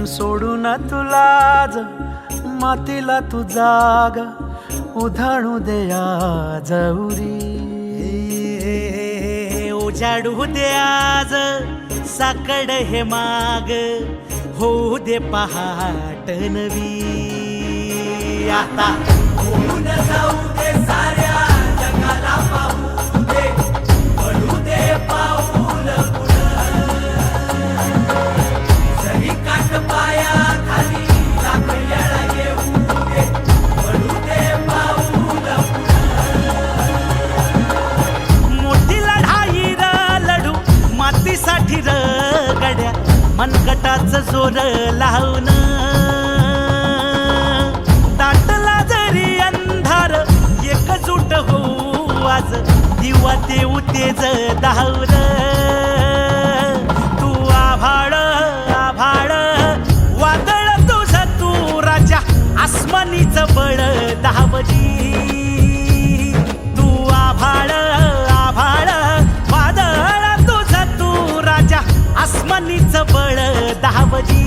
सोडून तुला आज मातीला तू जाग उधाणू दे आज उरी. उजाडू दे आज साकड हे माग होऊ दे पहाट नवी. आता होऊन जाऊ दे साऱ्या जगाला पाहू दे पडू दे पाऊल जरी काट पाया खाली लाख येळा येऊ दे पडू दे पाऊल मोठी लढाई र लढू मातीसाठी र गड्या मनगटाच जोर लावून. दाटला जरी अंधार एकजूट होऊ आज दिवा देऊ तेज धावर. तू आभाळ आभाळ वादळ तुझ तू राजा आसमानीच बळ धावजी. तू आभाळ आभाळ वादळ तुझ तू राजा आसमानीच बळ धावजी.